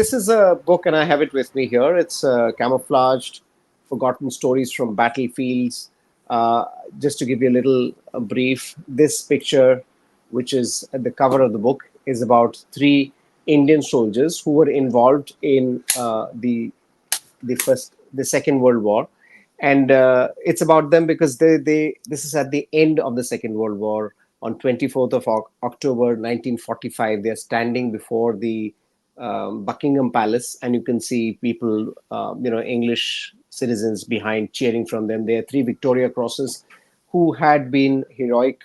This is a book, and I have it with me here. It's Camouflaged, Forgotten Stories from Battlefields. Uh, just to give you a little brief, this picture, which is at the cover of the book, is about three Indian soldiers who were involved in the Second World War, and it's about them because they this is at the end of the Second World War. On 24th of October 1945, they're standing before the Buckingham Palace, and you can see people, English citizens behind cheering from them. There are three Victoria Crosses who had been heroic,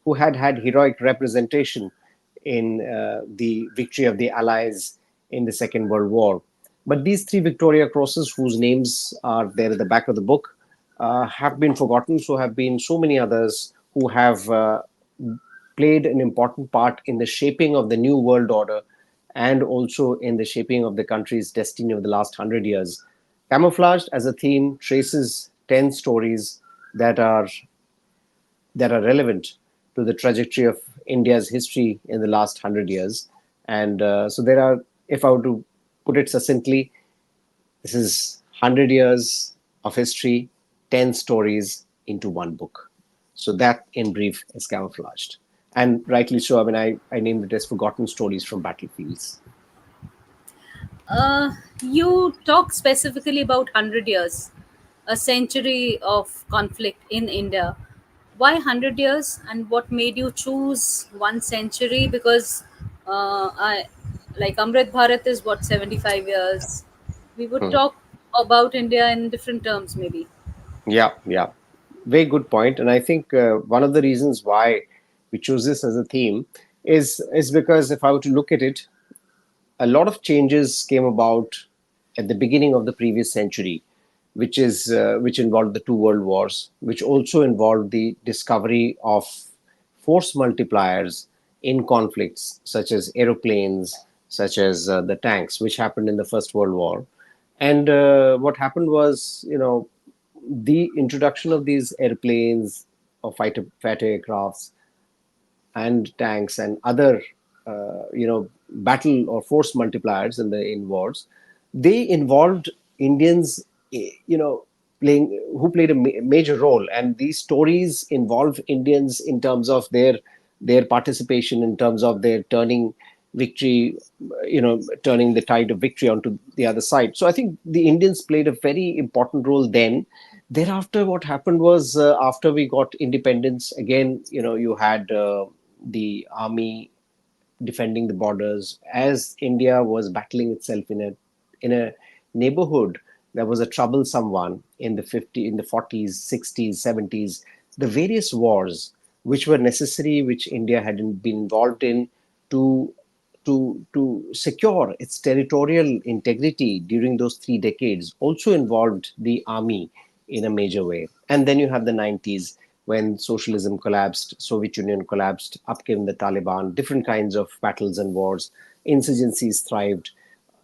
who had had heroic representation in the victory of the Allies in the Second World War. But these three Victoria Crosses, whose names are there at the back of the book, have been forgotten. So have been so many others who have played an important part in the shaping of the new world order and also in the shaping of the country's destiny over the last 100 years. Camouflaged as a theme traces 10 stories that are relevant to the trajectory of India's history in the last 100 years. And so there are, if I were to put it succinctly, this is 100 years of history, 10 stories into one book. So that, in brief, is Camouflaged. And rightly so. I mean, I named it as Forgotten Stories from Battlefields. You talk specifically about 100 years, a century of conflict in India. Why 100 years, and what made you choose one century? Because like Amrit Bharat is what, 75 years. We would Hmm. talk about India in different terms, maybe. Yeah, yeah. Very good point. And I think one of the reasons why we chose this as a theme is because if I were to look at it, a lot of changes came about at the beginning of the previous century, which involved the two world wars, which also involved the discovery of force multipliers in conflicts, such as aeroplanes, such as the tanks, which happened in the First World War. And what happened was, the introduction of these airplanes or fighter aircrafts and tanks and other battle or force multipliers in wars, they involved Indians, playing who played a major role, and these stories involve Indians in terms of their participation, in terms of their victory turning the tide of victory onto the other side. So I think the Indians played a very important role then. Thereafter, what happened was, after we got independence, again, you had the army defending the borders as India was battling itself in a neighborhood that was a troublesome one in the 40s, 60s, 70s. The various wars which were necessary, which India had been involved in to to secure its territorial integrity during those 3 decades, also involved the army in a major way. And then you have the 90s, when socialism collapsed, Soviet Union collapsed, up came the Taliban, different kinds of battles and wars. Insurgencies thrived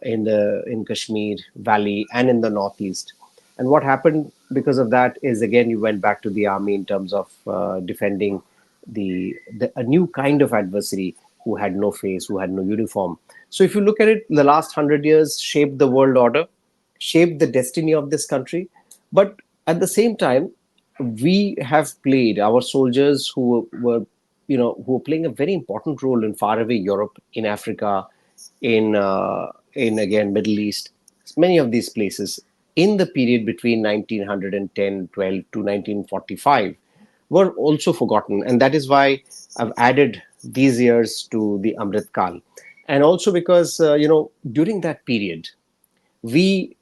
in Kashmir Valley and in the Northeast. And what happened because of that is, again, you went back to the army in terms of defending a new kind of adversary who had no face, who had no uniform. So if you look at it, the last 100 years shaped the world order, shaped the destiny of this country. But at the same time, we have played, our soldiers who were playing a very important role in faraway Europe, in Africa, in again Middle East, many of these places in the period between 1910, 12 to 1945 were also forgotten, and that is why I've added these years to the Amrit Kal. And also because during that period, we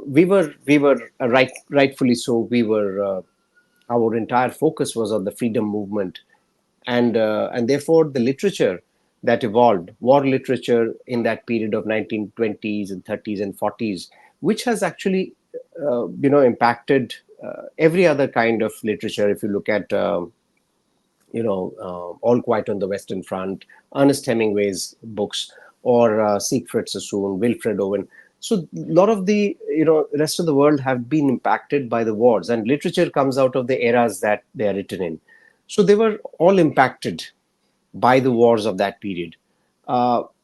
we were rightfully so, our entire focus was on the freedom movement, and therefore the literature that evolved, war literature in that period of 1920s and 30s and 40s, which has actually impacted every other kind of literature. If you look at All Quiet on the Western Front, Ernest Hemingway's books, or Siegfried Sassoon, Wilfred Owen. So a lot of the rest of the world have been impacted by the wars, and literature comes out of the eras that they are written in. So they were all impacted by the wars of that period.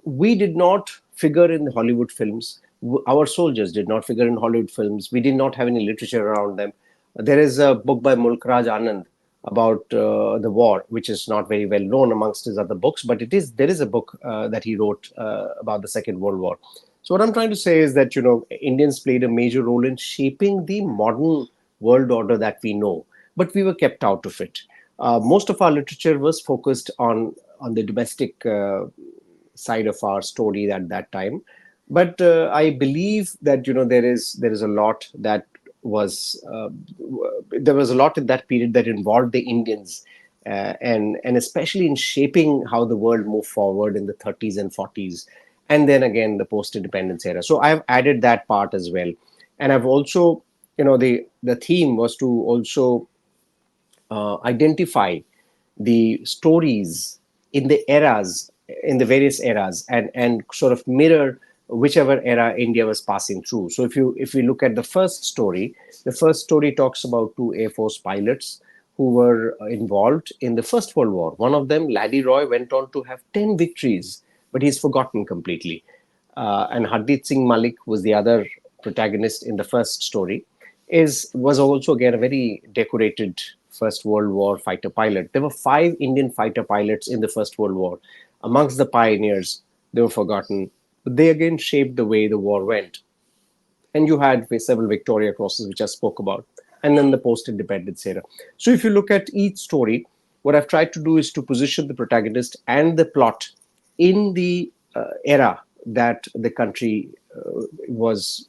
We did not figure in Hollywood films. Our soldiers did not figure in Hollywood films. We did not have any literature around them. There is a book by Mulkraj Anand about the war, which is not very well known amongst his other books, but there is a book that he wrote about the Second World War. So what I'm trying to say is that Indians played a major role in shaping the modern world order that we know, but we were kept out of it. Most of our literature was focused on the domestic side of our story at that time. But I believe that there is a lot that was there was a lot in that period that involved the Indians, and especially in shaping how the world moved forward in the 30s and 40s, and then again the post-independence era. So I've added that part as well, and I've also, the theme was to also identify the stories in the eras, in the various eras, and sort of mirror whichever era India was passing through. So if you look at the first story talks about two Air Force pilots who were involved in the First World War. One of them, Laddie Roy, went on to have 10 victories, but he's forgotten completely. And Hardeep Singh Malik was the other protagonist in the first story. Was also again a very decorated First World War fighter pilot. There were 5 Indian fighter pilots in the First World War. Amongst the pioneers, they were forgotten, but they again shaped the way the war went. And you had several Victoria Crosses, which I spoke about, and then the post-independence era. So if you look at each story, what I've tried to do is to position the protagonist and the plot in the era that the country was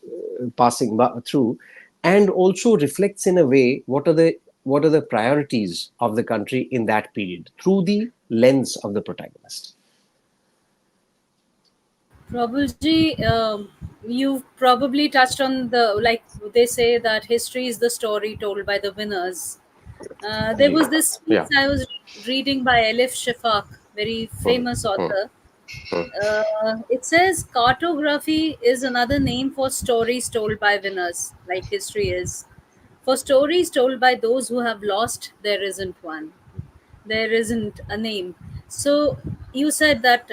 passing through, and also reflects in a way what are the priorities of the country in that period through the lens of the protagonist. Probably, you've probably touched on the, like they say that history is the story told by the winners. There was this piece Yeah. I was reading by Elif Shafak, very famous author. It says cartography is another name for stories told by winners, like history is. For stories told by those who have lost, there isn't one. There isn't a name. So you said that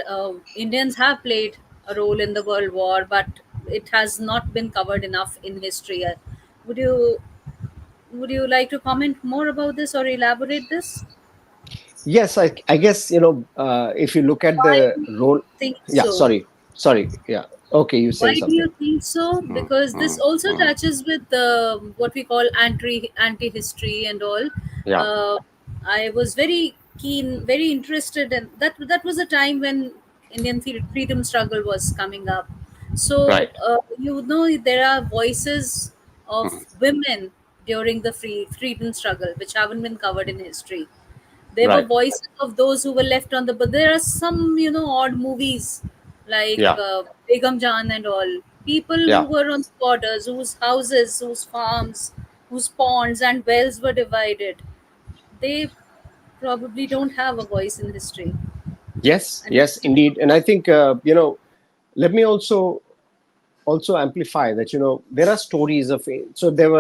Indians have played a role in the World War, but it has not been covered enough in history. Would you would you like to comment more about this or elaborate this? Yes, I guess if you look at Why the do you role. think Yeah, so? sorry. Yeah, okay. You Why say do you something. think so? Because this also touches with what we call anti history and all. Yeah, Uh, I was very keen, very interested in that. That was a time when Indian freedom struggle was coming up. So right, there are voices of women during the freedom struggle which haven't been covered in history. There were right. voices of those who were left on the, but there are some odd movies like Yeah, Begum Jan and all. People who yeah. were on the borders, whose houses, whose farms, whose ponds and wells were divided, they probably don't have a voice in history. Yes, And yes, indeed. And I think let me also amplify that there are stories of. So there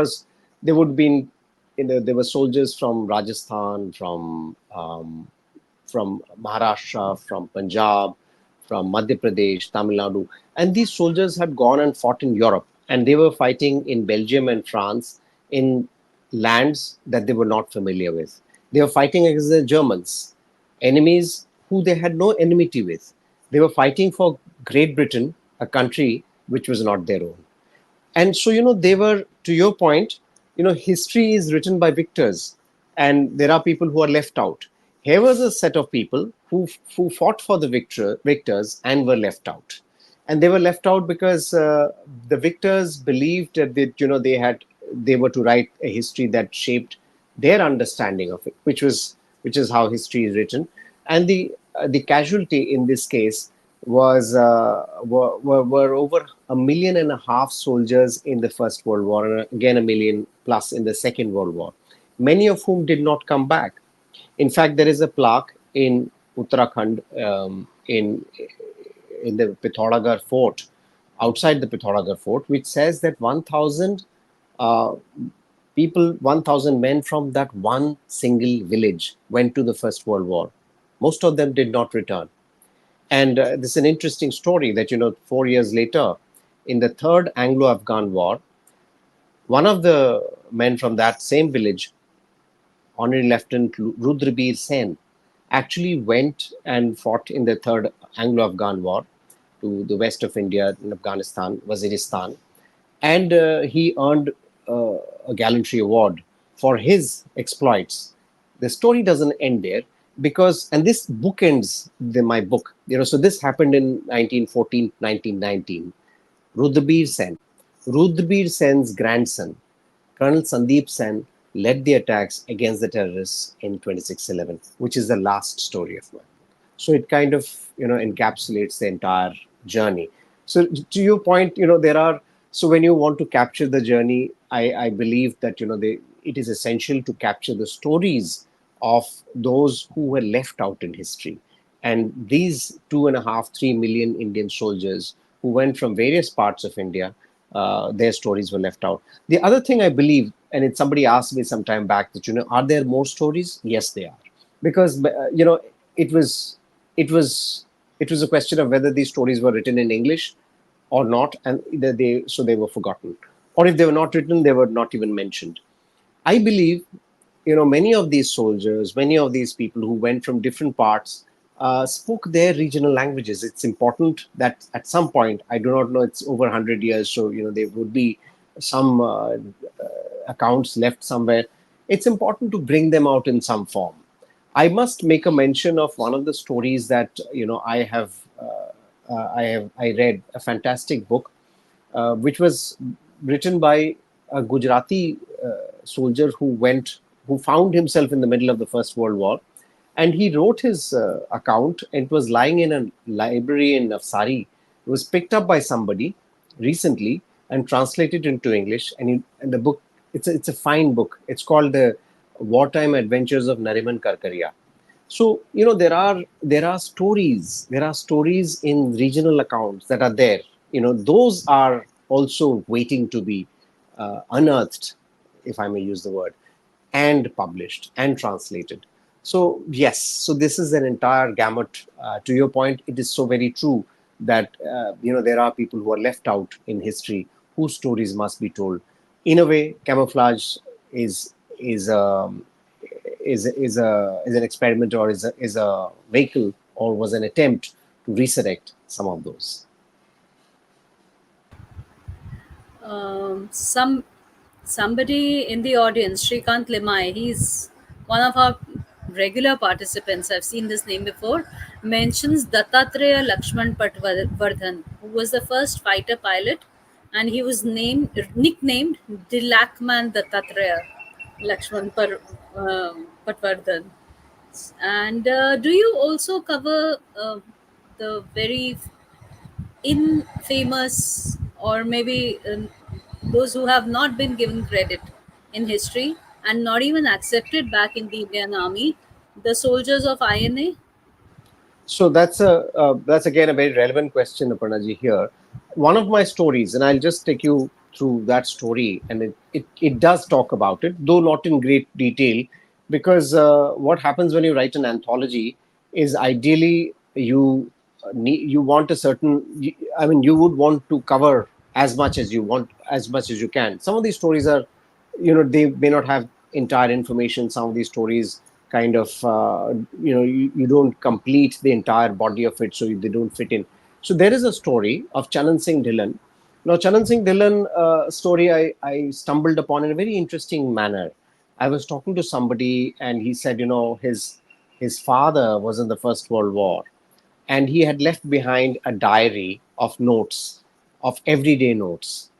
would be there were soldiers from Rajasthan, from Maharashtra, from Punjab, from Madhya Pradesh, Tamil Nadu. And these soldiers had gone and fought in Europe, and they were fighting in Belgium and France in lands that they were not familiar with. They were fighting against the Germans, enemies who they had no enmity with. They were fighting for Great Britain, a country which was not their own. And so they were, to your point, history is written by victors, and there are people who are left out. Here was a set of people who fought for the victors and were left out, and they were left out because the victors believed that they were to write a history that shaped their understanding of it, which is how history is written. And the casualty in this case were over 1.5 million soldiers in the First World War, and again 1 million plus in the Second World War, many of whom did not come back. In fact, there is a plaque in Uttarakhand, in the Pithoragarh Fort, outside the Pithoragarh Fort, which says that 1,000 uh, people, 1,000 men from that one single village went to the First World War. Most of them did not return. And this is an interesting story that, 4 years later, in the Third Anglo-Afghan War, one of the men from that same village, Honorary Lieutenant Rudrabir Sen, actually went and fought in the Third Anglo-Afghan War to the west of India, in Afghanistan, Waziristan, and he earned a gallantry award for his exploits. The story doesn't end there because, and this bookends my book. So this happened in 1914, 1919. Rudbir Sen, Rudbir Sen's grandson, Colonel Sandeep Sen, led the attacks against the terrorists in 2611, which is the last story of mine. So it kind of encapsulates the entire journey. So to your point, there are, so when you want to capture the journey, I believe that it is essential to capture the stories of those who were left out in history. And these 2.5-3 million Indian soldiers who went from various parts of India, their stories were left out. The other thing I believe, and somebody asked me some time back that, are there more stories? Yes, they are. Because, it was it was it was a question of whether these stories were written in English or not, and either they were forgotten, or if they were not written, they were not even mentioned. I believe, many of these soldiers, many of these people who went from different parts, spoke their regional languages. It's important that at some point, I do not know, it's over 100 years, so there would be some accounts left somewhere. It's important to bring them out in some form. I must make a mention of one of the stories that I read a fantastic book, which was written by a Gujarati soldier who found himself in the middle of the First World War, and he wrote his account. It was lying in a library in Navsari. It was picked up by somebody recently and translated into English. And the book, it's a fine book. It's called The Wartime Adventures of Nariman Karkaria. So there are stories in regional accounts that are there. Those are also waiting to be unearthed, if I may use the word, and published and translated. So yes, so this is an entire gamut. To your point, it is so very true that there are people who are left out in history whose stories must be told. In a way, camouflage is is um, is an experiment, or is a vehicle, or was an attempt to resurrect some of those. Some somebody in the audience, Shrikant Limai, he's one of our regular participants. I've seen this name before. Mentions Dattatreya Lakshman Patvardhan, who was the first fighter pilot, and he was nicknamed Dilakman Dattatreya Patvardhan. And do you also cover the very infamous, or maybe those who have not been given credit in history and not even accepted back in the Indian Army, the soldiers of INA? So that's again a very relevant question, Aparnaji. Here, one of my stories, and I'll just take you through that story, and it does talk about it, though not in great detail, because what happens when you write an anthology is ideally you want a certain. I mean, you would want to cover as much as you want, as much as you can. Some of these stories are, they may not have entire information. Some of these stories kind of you don't complete the entire body of it, so they don't fit in. So there is a story of Chanan Singh Dhillon. Now Chanan Singh Dhillon story, I stumbled upon in a very interesting manner. I was talking to somebody, and he said, his father was in the First World War, and he had left behind a diary of notes, of everyday notes.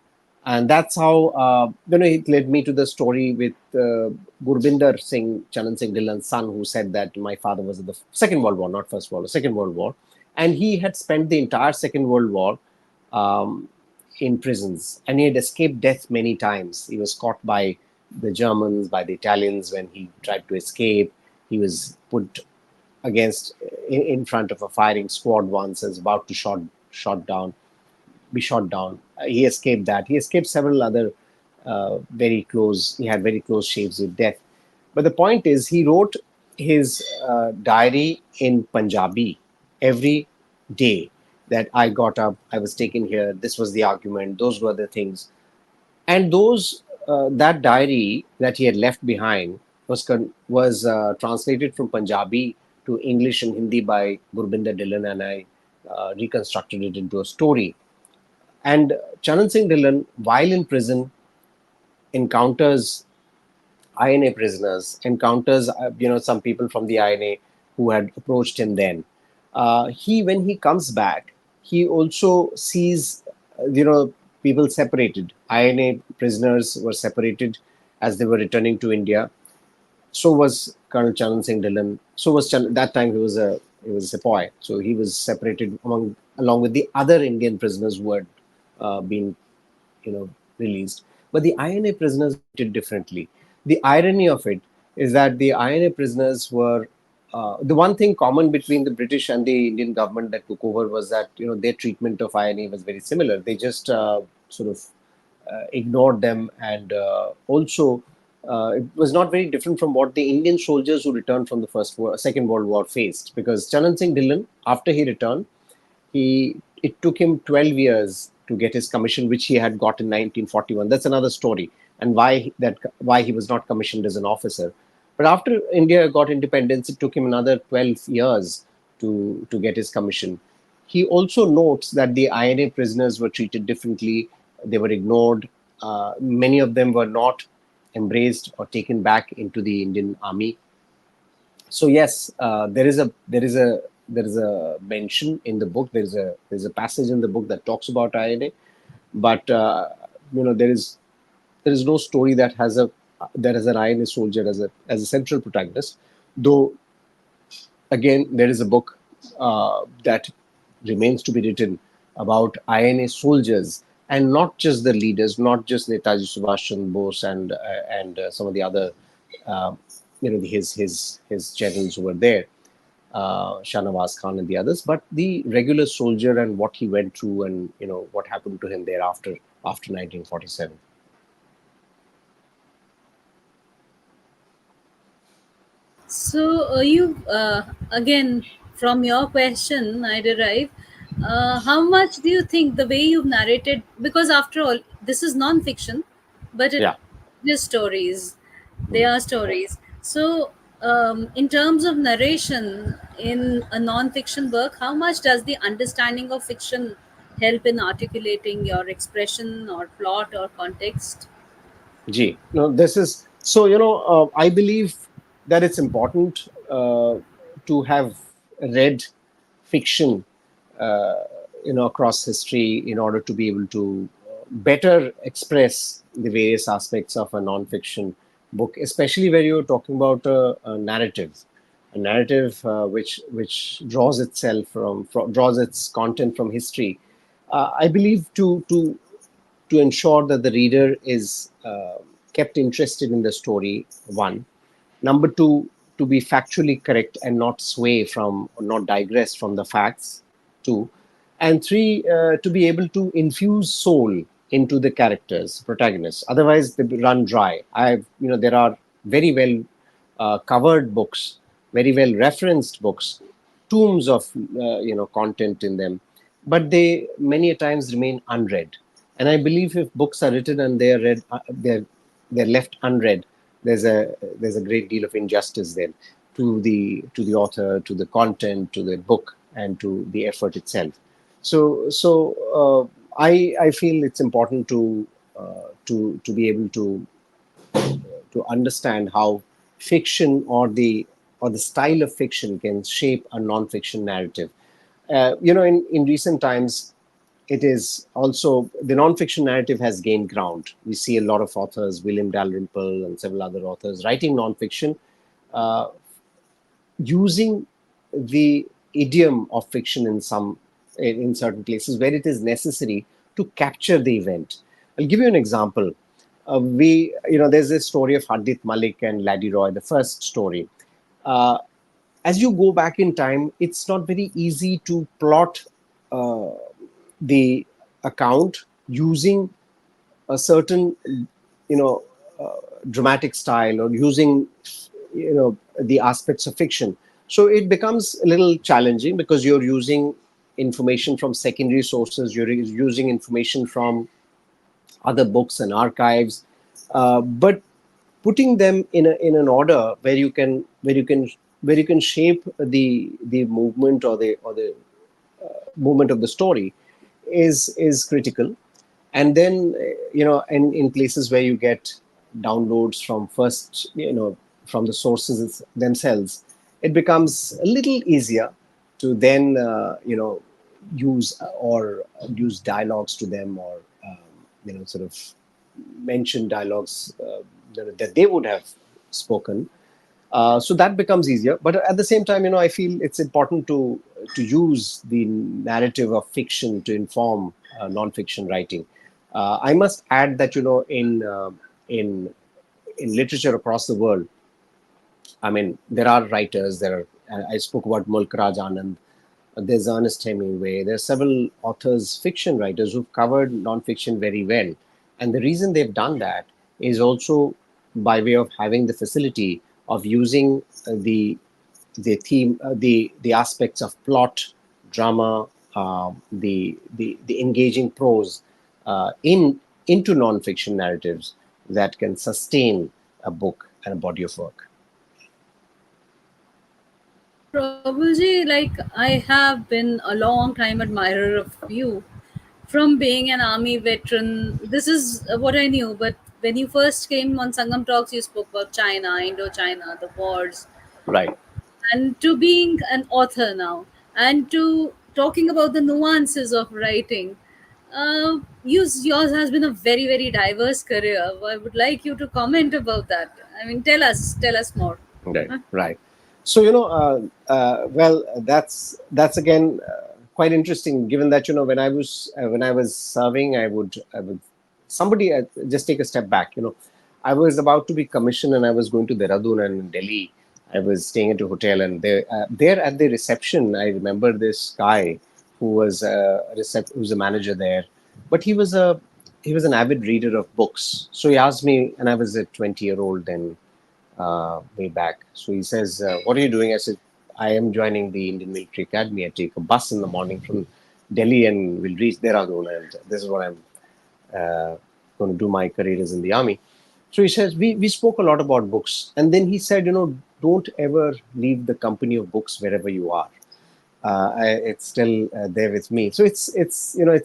And that's how it led me to the story with Gurbinder Singh, Chanan Singh Dhillon's son, who said that my father was in the Second World War, not First World War, Second World War, and he had spent the entire Second World War um, in prisons, and he had escaped death many times. He was caught by the Germans, by the Italians when he tried to escape. He was put against in front of a firing squad once, and was about to shot down be shot down. He escaped that. He escaped several other very close. He had very close shaves with death. But the point is, he wrote his diary in Punjabi every day that I got up, I was taken here, this was the argument, those were the things. And those that diary that he had left behind was translated from Punjabi to English and Hindi by Gurbinder Dhillon, and I reconstructed it into a story. And Charan Singh Dhillon, while in prison, encounters INA prisoners, encounters some people from the INA who had approached him then. He When he comes back, he also sees people separated. INA prisoners were separated as they were returning to India. So was Colonel Charan Singh Dhillon. So was that time he was a sepoy. So he was separated along with the other Indian prisoners who had been released. But the INA prisoners were treated differently. The irony of it is that the INA prisoners were the one thing common between the British and the Indian government that took over was that their treatment of INA was very similar. They just sort of ignored them, and also it was not very different from what the Indian soldiers who returned from the Second World War faced. Because Charan Singh Dhillon, after he returned, he it took him 12 years to get his commission, which he had got in 1941. That's another story, and why he was not commissioned as an officer. But after India got independence, it took him another 12 years to get his commission. He also notes that the INA prisoners were treated differently. They were ignored. Many of them were not embraced or taken back into the Indian army. So yes, there is a mention in the book. There's a passage in the book that talks about INA, but there is no story that has an INA soldier as a central protagonist. Though again, there is a book that remains to be written about INA soldiers, and not just the leaders, not just Netaji Subhash Chandra Bose and some of the other uh, his generals who were there, Shahnawaz Khan and the others, but the regular soldier and what he went through, and what happened to him thereafter after 1947. So, you again, from your question, I derive how much do you think the way you've narrated, because after all, this is non-fiction, but it Yeah. is stories. They Mm. are stories. So, in terms of narration in a non-fiction work, how much does the understanding of fiction help in articulating your expression or plot or context? Gee, no, this is so. I believe that it's important to have read fiction, uh, across history in order to be able to better express the various aspects of a non-fiction book, especially where you're talking about a narrative which draws its content from history. I believe to ensure that the reader is kept interested in the story. One, number two, to be factually correct and not sway from or not digress from the facts. Two, and three, to be able to infuse soul into the characters, protagonists. Otherwise, they run dry. There are very well covered books, very well referenced books, tombs of content in them, but they many a times remain unread. And I believe if books are written and they are read, they're left unread, there's a great deal of injustice then to the author, to the content, to the book, and to the effort itself. So I feel it's important to be able to understand how fiction or the style of fiction can shape a non-fiction narrative. In recent times, it is also the non-fiction narrative has gained ground. We see a lot of authors, William Dalrymple and several other authors, writing non-fiction, uh, using the idiom of fiction in certain places where it is necessary to capture the event. I'll give you an example. There's this story of Hardit Malik and Laddie Roy, the first story. Uh, as you go back in time, it's not very easy to plot uh, the account using a certain, you know, dramatic style, or using, the aspects of fiction. So it becomes a little challenging because you're using information from secondary sources. You're using information from other books and archives, but putting them in an order where you can shape the movement or the movement of the story is critical. And then in places where you get downloads from first, from the sources themselves, it becomes a little easier to then use or use dialogues to them, or sort of mention dialogues that they would have spoken. So that becomes easier. But at the same time, I feel it's important to use the narrative of fiction to inform non-fiction writing. I must add that in literature across the world, I mean, there are writers. I spoke about Mulk Raj Anand. There's Ernest Hemingway. There are several authors, fiction writers, who've covered non-fiction very well. And the reason they've done that is also by way of having the facility of using the theme, the aspects of plot, drama, the engaging prose into non-fiction narratives that can sustain a book and a body of work. Prabhuji, like I have been a long time admirer of you. From being an army veteran, this is what I knew. But when you first came on Sangam Talks, you spoke about China, Indochina, the wars, Right. and to being an author now, and to talking about the nuances of writing. Yours has been a very, very diverse career. I would like you to comment about that. I mean, tell us more. Right, right. So well, that's again quite interesting. Given that when I was serving, I would somebody just take a step back. I was about to be commissioned, and I was going to Dehradun and Delhi. I was staying at a hotel, and there at the reception, I remember this guy who was who was a manager there, but he was an avid reader of books. So he asked me, and I was a 20-year-old then, way back. So he says, "What are you doing?" I said, "I am joining the Indian Military Academy. I take a bus in the morning from Delhi and will reach Dehradun, and this is what I'm going to do. My career is in the army." So he says, we spoke a lot about books. And then he said, don't ever leave the company of books wherever you are. It's still there with me. So it's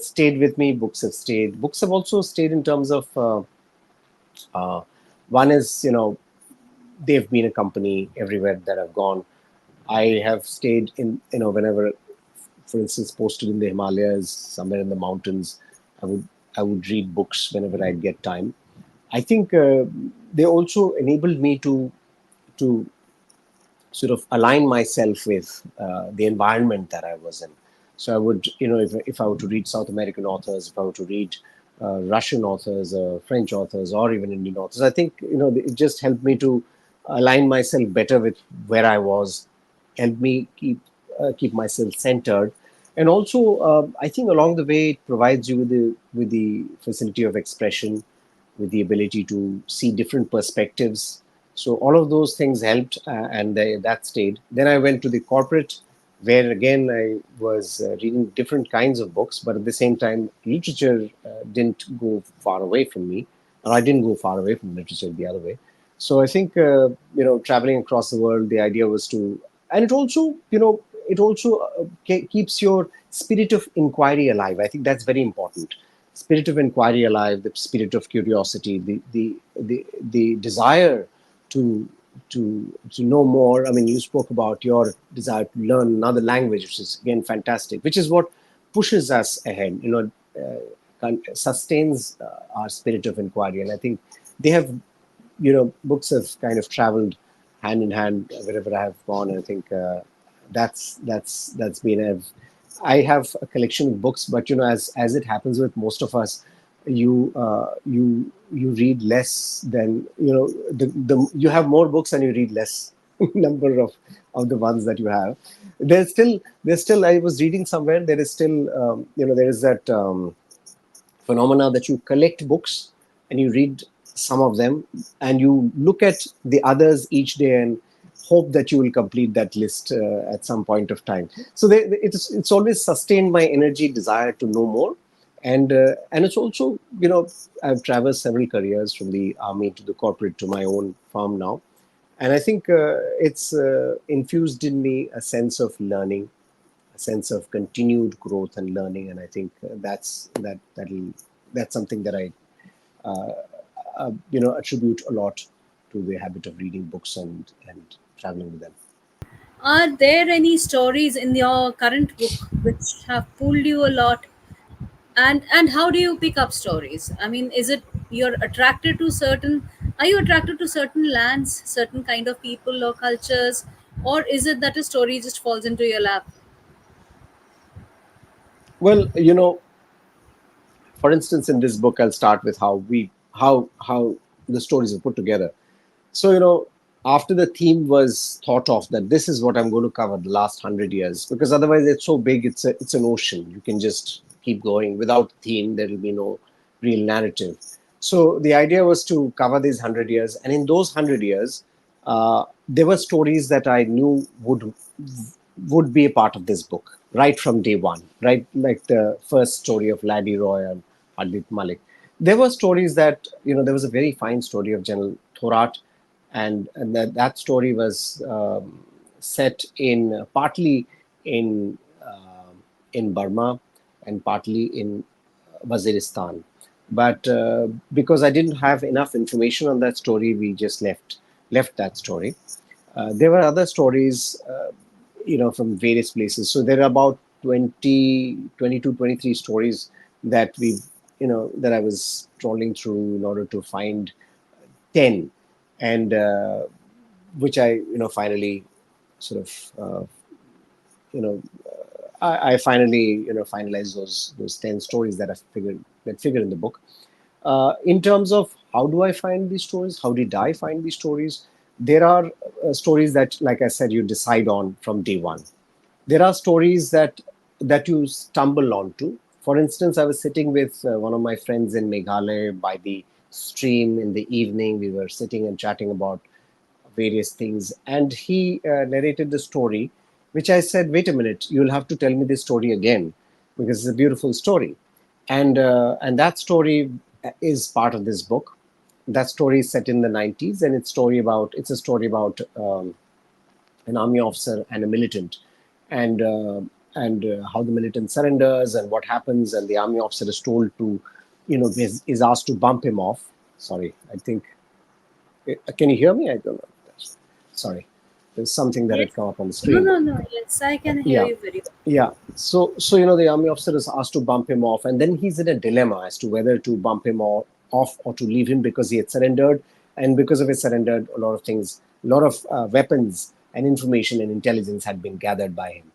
stayed with me. Books have stayed. Books have also stayed in terms of, uh, one is, they've been a company everywhere that I've gone. I have stayed in, whenever, for instance, posted in the Himalayas, somewhere in the mountains, I would I would read books whenever I'd get time. I think they also enabled me to sort of align myself with the environment that I was in. So I would, if I were to read South American authors, if I were to read Russian authors, French authors, or even Indian authors, I think it just helped me to align myself better with where I was, helped me keep myself centered, and also I think along the way it provides you with the facility of expression, with the ability to see different perspectives. So all of those things helped, and that stayed. Then I went to the corporate, where again I was reading different kinds of books, but at the same time, literature didn't go far away from me, or I didn't go far away from literature the other way. So I think traveling across the world, the idea was to, and it also keeps your spirit of inquiry alive. I think that's very important. Spirit of inquiry alive, the spirit of curiosity, the desire to to know more. I mean, you spoke about your desire to learn another language, which is again fantastic, which is what pushes us ahead. Sustains our spirit of inquiry, and I think they have, books have kind of traveled hand in hand wherever I have gone. And I think that's been I have a collection of books, but as it happens with most of us, you read less than you have more books and you read less number of the ones that you have. There's still I was reading somewhere, there is still there is that phenomena that you collect books and you read some of them and you look at the others each day and hope that you will complete that list at some point of time. So it's always sustained my energy, desire to know more, and it's also, I've traversed several careers from the army to the corporate to my own firm now, and I think it's infused in me a sense of learning, a sense of continued growth and learning, and I think that's something that I attribute a lot to the habit of reading books and traveling with them. Are there any stories in your current book which have pulled you a lot? And how do you pick up stories? I mean, is it you're attracted to certain, are you attracted to certain lands, certain kind of people or cultures, or is it that a story just falls into your lap? Well, for instance, in this book, I'll start with how the stories are put together. So, after the theme was thought of that this is what I'm going to cover the last 100 years, because otherwise it's so big, it's an ocean. You can just keep going without theme. There will be no real narrative. So the idea was to cover these 100 years, and in those 100 years, there were stories that I knew would be a part of this book right from day one, right? Like the first story of Laddie Roy and Hadith Malik. There were stories that, there was a very fine story of General Thorat, and that story was set in partly in in Burma and partly in Waziristan. But because I didn't have enough information on that story, we just left that story. There were other stories, from various places. So there are about 20, 22, 23 stories that that I was trawling through in order to find 10, and which I, finally sort of, you know, I finally, finalized those 10 stories that figure in the book. In terms of how do I find these stories? How did I find these stories? There are stories that, like I said, you decide on from day one. There are stories that you stumble onto. For instance, I was sitting with one of my friends in Meghalaya by the stream in the evening. We were sitting and chatting about various things, and he narrated the story, which I said, "Wait a minute, you'll have to tell me this story again because it's a beautiful story." And that story is part of this book. That story is set in the 90s, and it's a story about an army officer and a militant, and how the militant surrenders and what happens, and the army officer is told to, is asked to bump him off. Sorry, I think. Can you hear me? I don't know. Sorry, there's something that Yes. had come up on the No, screen. no, no. Yes, I can hear Yeah, you very well. yeah. So the army officer is asked to bump him off, and then he's in a dilemma as to whether to bump him off or to leave him because he had surrendered, and because of his surrender, a lot of things, a lot of weapons and information and intelligence had been gathered by him.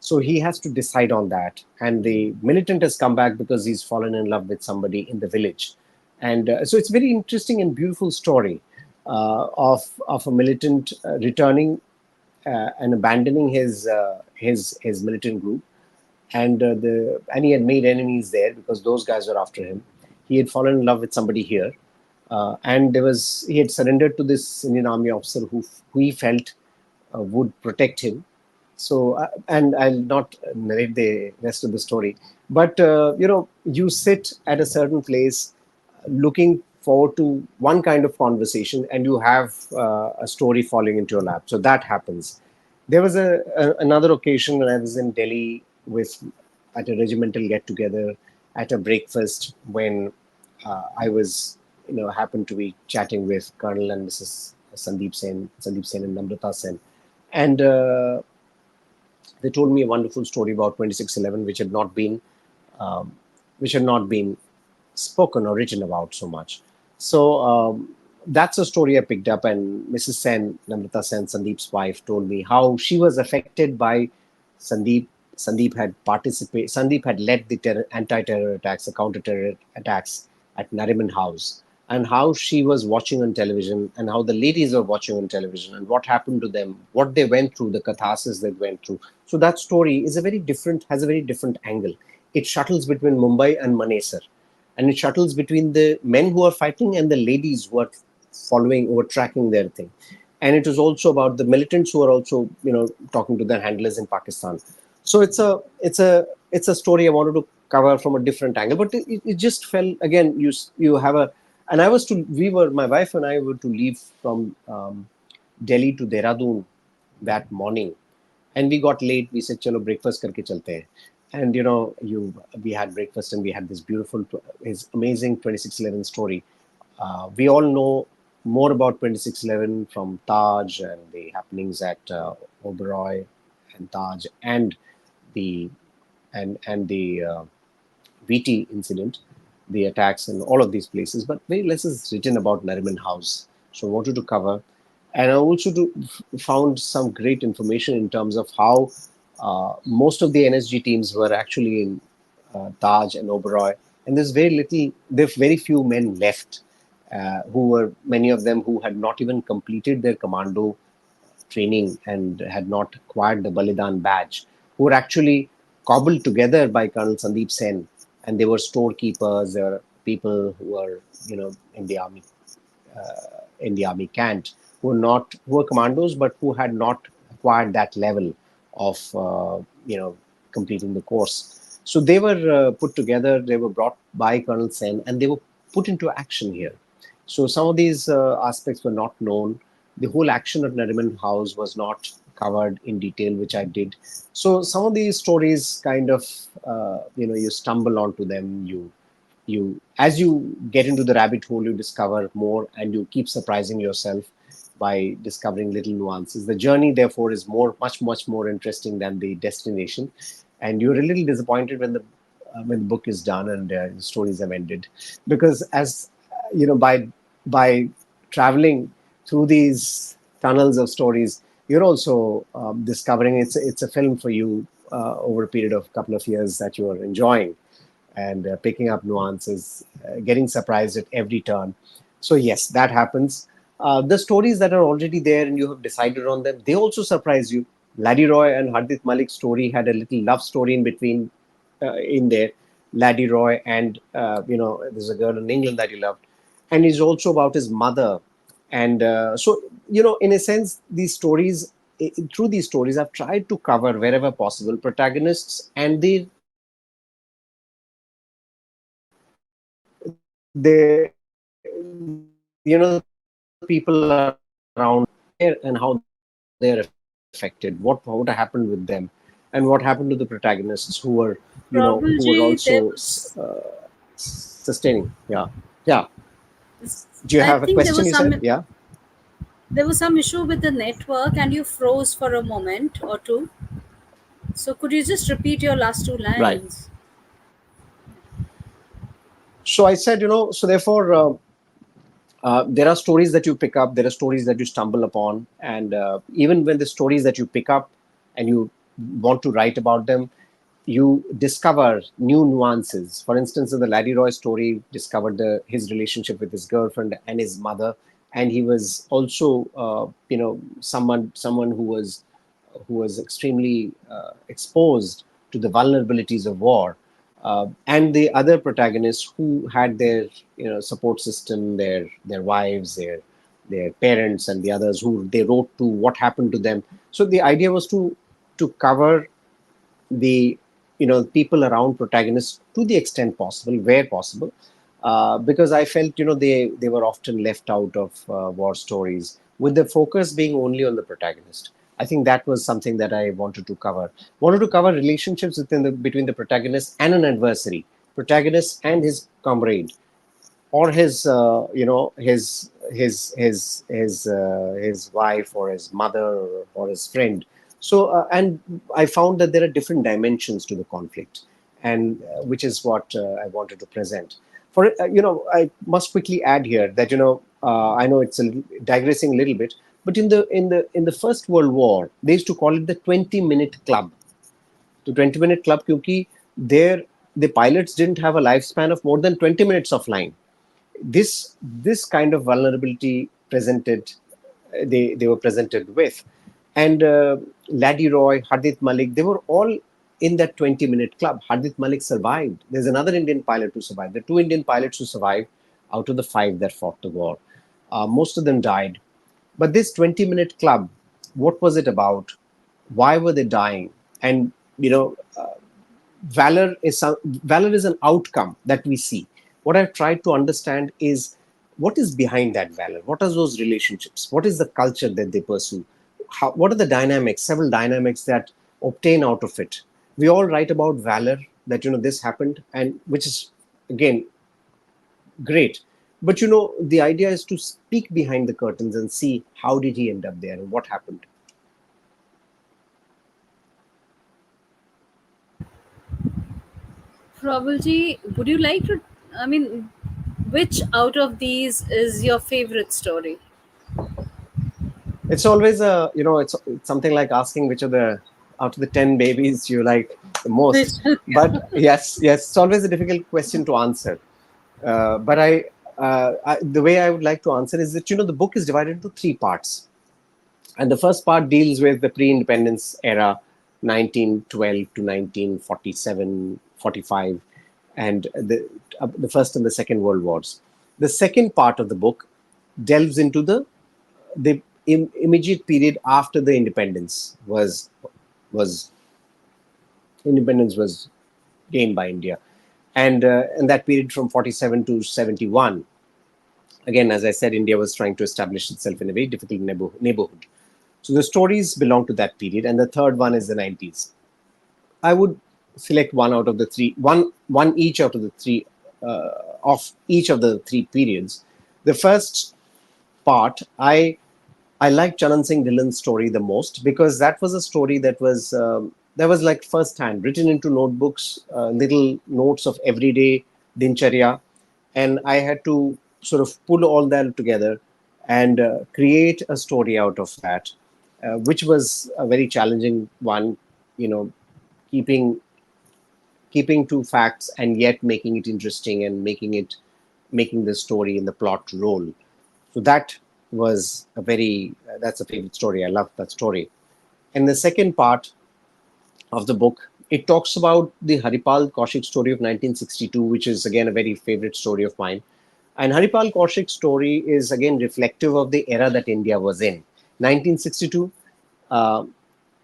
So he has to decide on that, and the militant has come back because he's fallen in love with somebody in the village, and so it's a very interesting and beautiful story of a militant returning and abandoning his militant group, and he had made enemies there because those guys were after him. He had fallen in love with somebody here, and he had surrendered to this Indian army officer who he felt would protect him. So, and I'll not narrate the rest of the story, but you sit at a certain place looking forward to one kind of conversation, and you have a story falling into your lap. So that happens. There was another occasion when I was in Delhi with at a regimental get together at a breakfast when I was, happened to be chatting with Colonel and Mrs. Sandeep Sen and Namrata Sen, and they told me a wonderful story about 2611, um, which had not been spoken or written about so much. So that's a story I picked up, and Mrs. Sen, Namrata Sen, Sandeep's wife, told me how she was affected by Sandeep. Sandeep had led the anti-terror attacks, the counter-terror attacks at Nariman House, and how she was watching on television, and how the ladies were watching on television, and what happened to them, what they went through, the catharsis they went through. So that story has a very different angle. It shuttles between Mumbai and Manesar, and it shuttles between the men who are fighting and the ladies who are tracking their thing. and it was also about the militants who are also, talking to their handlers in Pakistan. So it's a story I wanted to cover from a different angle, but it just fell again. You have a, and I was to we were my wife and I were to leave from Delhi to Dehradun that morning, and we got late. We said, "Chalo breakfast karke chalte hain." And we had breakfast, and we had this beautiful, his amazing 2611 story. We all know more about 2611 from Taj and the happenings at Oberoi and Taj, and the the VT incident, the attacks in all of these places, but very less is written about Nariman House. So I wanted to cover, and I also found some great information in terms of how most of the NSG teams were actually in Taj and Oberoi, and there's very few men left, who were many of them who had not even completed their commando training and had not acquired the Balidan badge, who were actually cobbled together by Colonel Sandeep Sen, and they were storekeepers. There were people who were, in the army cant, who were commandos, but who had not acquired that level of, completing the course. So they were put together. They were brought by Colonel Sen, and they were put into action here. So some of these aspects were not known. The whole action of Nariman House was not covered in detail, which I did. So some of these stories kind of, you stumble onto them. You as you get into the rabbit hole, you discover more, and you keep surprising yourself by discovering little nuances. The journey, therefore, is much more interesting than the destination, and you're a little disappointed when the book is done and the stories have ended, because as by traveling through these tunnels of stories, you're also discovering it's a film for you over a period of a couple of years that you are enjoying, and picking up nuances, getting surprised at every turn. So yes, that happens. The stories that are already there and you have decided on them, they also surprise you. Laddie Roy and Hardit Malik's story had a little love story in between, in there. Laddie Roy and there's a girl in England that he loved, and it's also about his mother. And so in a sense, through these stories, I've tried to cover wherever possible protagonists and the people around and how they're affected, what happened with them, and what happened to the protagonists who were Probably also there was, sustaining. Yeah, yeah. Do you I have a think question? You said, yeah. there was some issue with the network and you froze for a moment or two. So could you just repeat your last two Right. lines? So I said, so therefore, there are stories that you pick up, there are stories that you stumble upon, and even when the stories that you pick up and you want to write about them, you discover new nuances. For instance, in the Laddie Roy story, discovered his relationship with his girlfriend and his mother, and he was also, someone who was extremely exposed to the vulnerabilities of war, and the other protagonists who had their support system, their wives, their parents, and the others who they wrote to what happened to them. So the idea was to cover the people around protagonists to the extent possible, where possible, because I felt they were often left out of war stories, with the focus being only on the protagonist. I think that was something that I wanted to cover. Wanted to cover relationships between the protagonist and an adversary, protagonist and his comrade, or his his wife, or his mother, or his friend. So and I found that there are different dimensions to the conflict, and which is what I wanted to present. For I must quickly add here that I know it's digressing a little bit, but in the First World War, they used to call it the 20-minute club. The 20-minute club, क्योंकि there the pilots didn't have a lifespan of more than 20 minutes of flying. This kind of vulnerability presented, they were presented with, and Laddie Roy, Hardit Malik, they were all in that 20-minute club. Hardit Malik survived. There's another Indian pilot who survived. The two Indian pilots who survived out of the five that fought the war. Most of them died. But this 20-minute club, what was it about? Why were they dying? And you know, valor is an outcome that we see. What I've tried to understand is what is behind that valor. What are those relationships? What is the culture that they pursue? What are the dynamics? Several dynamics that obtain out of it. We all write about valor, that this happened, and which is again great. But the idea is to speak behind the curtains and see how did he end up there and what happened. Probably, would you like to? I mean, which out of these is your favorite story? It's always it's something like asking which of the out of the 10 babies you like the Which? most. But yes, it's always a difficult question to answer. But the way I would like to answer is that the book is divided into three parts, and the first part deals with the pre-independence era, 1912 to 1947, 45, and the first and the second world wars. The second part of the book delves into the immediate period after the was independence was gained by India, and that period from 47 to 71. Again, as I said, India was trying to establish itself in a very difficult neighborhood. So the stories belong to that period, and the third one is the 90s. I would select one out of the three, one each out of the three, of each of the three periods. The first part, I like Chanan Singh Dhillon's story the most, because that was a story that was like first hand, written into notebooks, little notes of everyday dincharya, and I had to sort of pull all that together and create a story out of that, which was a very challenging one. You know, keeping keeping to facts and yet making it interesting and making the story and the plot roll. So that was that's a favorite story. I love that story. And the second part of the book, it talks about the Haripal Kaushik story of 1962, which is again a very favorite story of mine. And Haripal Kaushik's story is again reflective of the era that India was in. 1962, uh,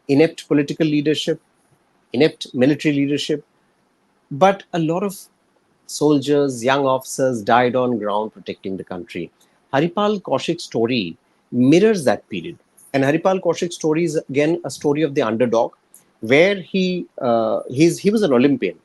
inept political leadership, inept military leadership, but a lot of soldiers, young officers died on ground protecting the country. Haripal Kaushik's story mirrors that period. And Haripal Kaushik's story is again a story of the underdog, where he was an Olympian.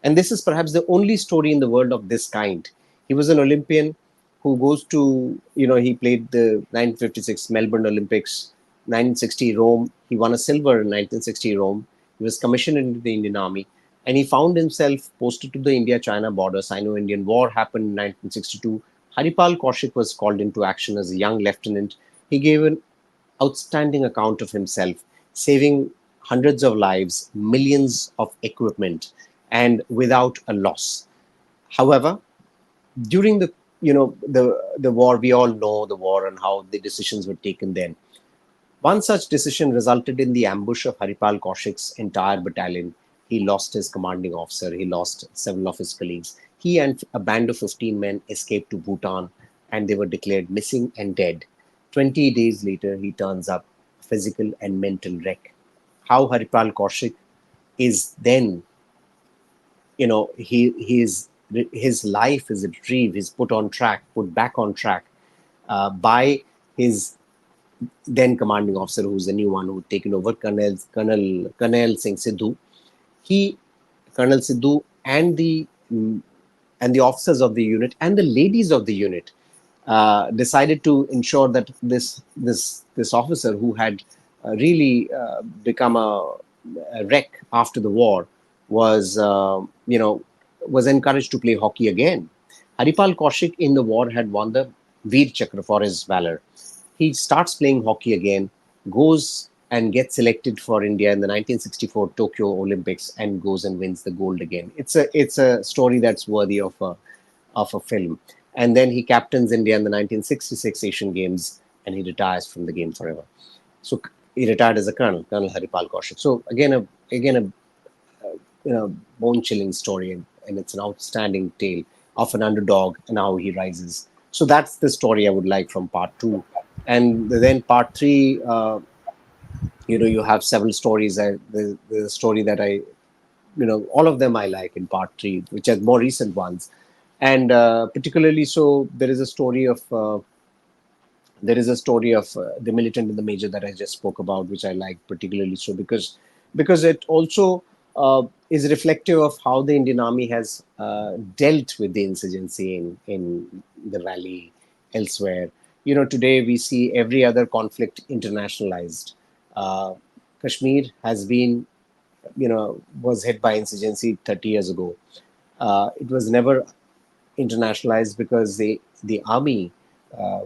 And this is perhaps the only story in the world of this kind. He was an Olympian who goes to, he played the 1956 Melbourne Olympics, 1960 Rome. He won a silver in 1960 Rome. He was commissioned into the Indian Army, and he found himself posted to the India-China border. Sino-Indian War happened in 1962. Haripal Kaushik was called into action as a young lieutenant. He gave an outstanding account of himself, saving hundreds of lives, millions of equipment, and without a loss. However, during the war, we all know the war and how the decisions were taken then. One such decision resulted in the ambush of Haripal Kaushik's entire battalion. He lost his commanding officer, he lost several of his colleagues. He and a band of 15 men escaped to Bhutan, and they were declared missing and dead. 20 days later, he turns up, physical and mental wreck. How Haripal Kaushik is then, his life is retrieved, is put back on track by his then commanding officer, who's the new one who'd taken over, Colonel Singh Sidhu. He, Colonel Sidhu, and the officers of the unit and the ladies of the unit decided to ensure that this officer, who had really become a wreck after the war, was was encouraged to play hockey again. Haripal Kaushik in the war had won the Veer Chakra for his valor. He starts playing hockey again, goes and gets selected for India in the 1964 Tokyo Olympics, and goes and wins the gold again. It's a story that's worthy of a film. And then he captains India in the 1966 Asian Games, and he retires from the game forever. So he retired as a Colonel Haripal Kaushik. So again a bone chilling story, and it's an outstanding tale of an underdog and how he rises. So that's the story I would like from part two. And then part three, you have several stories. The story that all of them I like in part three, which are more recent ones. And particularly so, there is a story of the militant and the major that I just spoke about, which I like particularly so because it also is reflective of how the Indian Army has dealt with the insurgency in the valley, elsewhere. Today we see every other conflict internationalized. Uh, Kashmir has been, was hit by insurgency 30 years ago. It was never internationalized because the army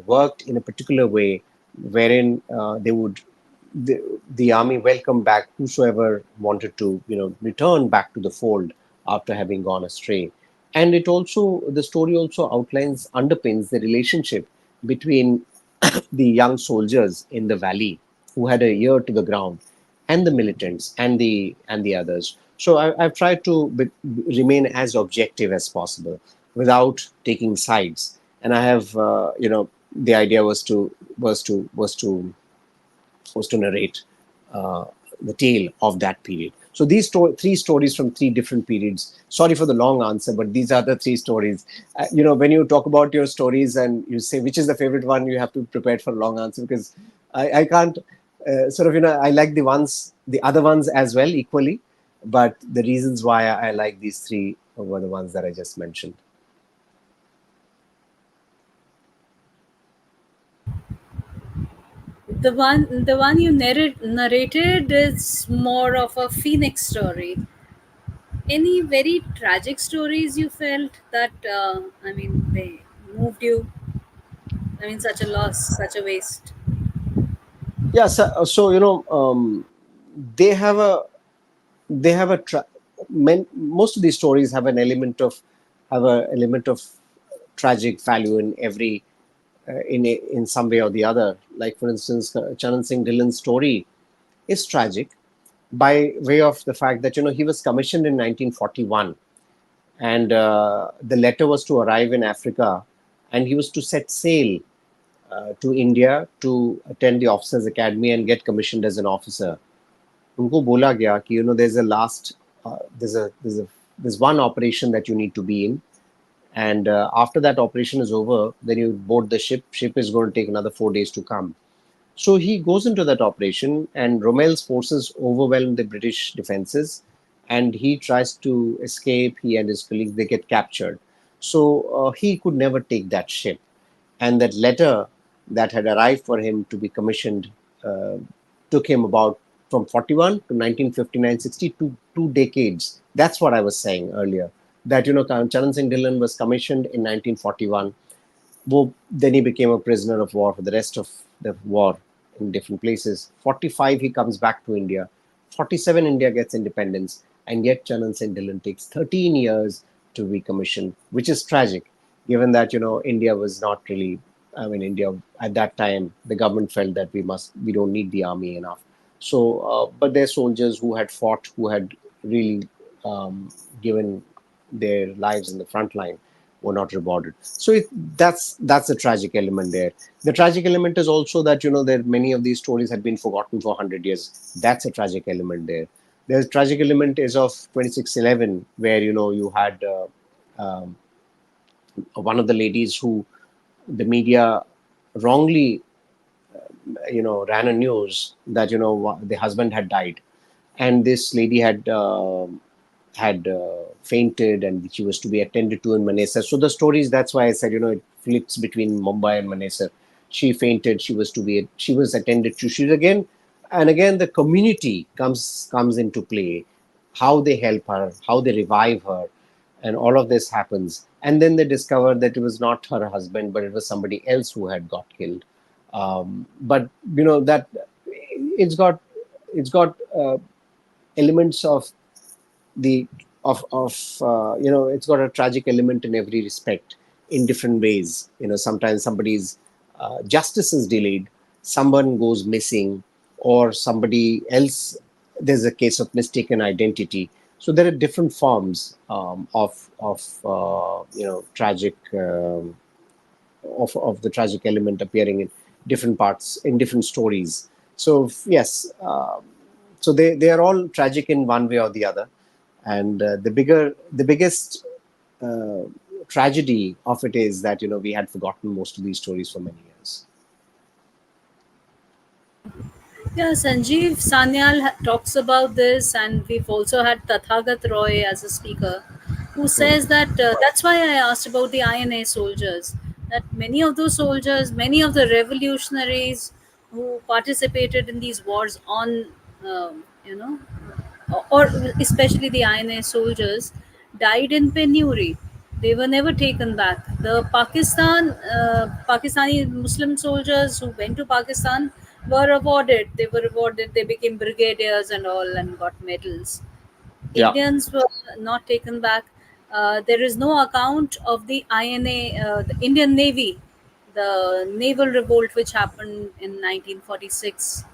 worked in a particular way wherein the, the army welcomed back whosoever wanted to return back to the fold after having gone astray. And the story also outlines, underpins the relationship between the young soldiers in the valley who had a ear to the ground, and the militants and the others. So I've tried to remain as objective as possible without taking sides. And I have, the idea was to narrate uh, the tale of that period. So these three stories from three different periods. Sorry for the long answer, but these are the three stories. When you talk about your stories and you say which is the favorite one, you have to prepare for a long answer because I can't I like the other ones as well equally, but the reasons why I like these three were the ones that I just mentioned. The one you narrated is more of a phoenix story. Any very tragic stories you felt that they moved you? Such a loss, such a waste. Yeah, so they have a they have a most of these stories have a element of tragic value in every in some way or the other. Like for instance, Charan Singh Dhillon's story is tragic by way of the fact that he was commissioned in 1941, and the letter was to arrive in Africa, and he was to set sail to India to attend the officers academy and get commissioned as an officer. उनको बोला गया कि there's a last there's one operation that you need to be in, and after that operation is over, then you board the ship is going to take another 4 days to come. So he goes into that operation, and Rommel's forces overwhelm the British defenses, and he tries to escape. He and his colleagues, they get captured. So he could never take that ship, and that letter that had arrived for him to be commissioned uh, took him about from 41 to 1959, 62 decades. That's what I was saying earlier. That Charan Singh Dhillon was commissioned in 1941. Then he became a prisoner of war for the rest of the war in different places. 45, he comes back to India. 47, India gets independence. And yet Charan Singh Dhillon takes 13 years to be commissioned, which is tragic, given that, India was not really, India at that time, the government felt that we don't need the army enough. So, but there are soldiers who had fought, who had really given their lives in the front line, were not rewarded. So that's the tragic element there. The tragic element is also that that many of these stories had been forgotten for 100 years. That's a tragic element there. The tragic element is of 2611, where you had one of the ladies who the media wrongly ran a news that the husband had died, and this lady had fainted, and she was to be attended to in Manesar. So the stories, that's why I said, it flips between Mumbai and Manesar. She fainted. She was attended to. She's again, and again, the community comes into play. How they help her, how they revive her, and all of this happens. And then they discover that it was not her husband, but it was somebody else who had got killed. But that it's got elements of the it's got a tragic element in every respect, in different ways. Sometimes somebody's justice is delayed, someone goes missing, or somebody else, there's a case of mistaken identity. So there are different forms of tragic of the tragic element appearing in different parts in different stories. So yes, so they are all tragic in one way or the other, and the biggest uh, tragedy of it is that we had forgotten most of these stories for many years. Yeah, Sanjeev Sanyal talks about this, and we've also had Tathagat Roy as a speaker, who Hmm. says that that's why I asked about the INA soldiers. That many of those soldiers, many of the revolutionaries who participated in these wars on, you know, or especially the INA soldiers, died in penury. They were never taken back. The Pakistani Muslim soldiers who went to Pakistan were awarded. They were awarded. They became brigadiers and all, and got medals. Yeah. Indians were not taken back. There is no account of the INA, the Indian Navy, the naval revolt which happened in 1946,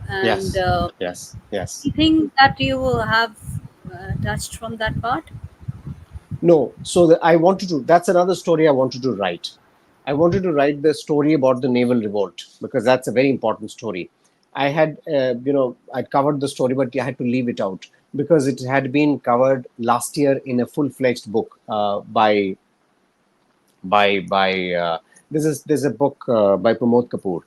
and Yes. Yes. Yes. anything that you have touched from that part? No, so I wanted to. That's another story I wanted to write. I wanted to write the story about the naval revolt because that's a very important story. I had, I'd covered the story, but I had to leave it out because it had been covered last year in a full-fledged book by there's a book by Pramod Kapoor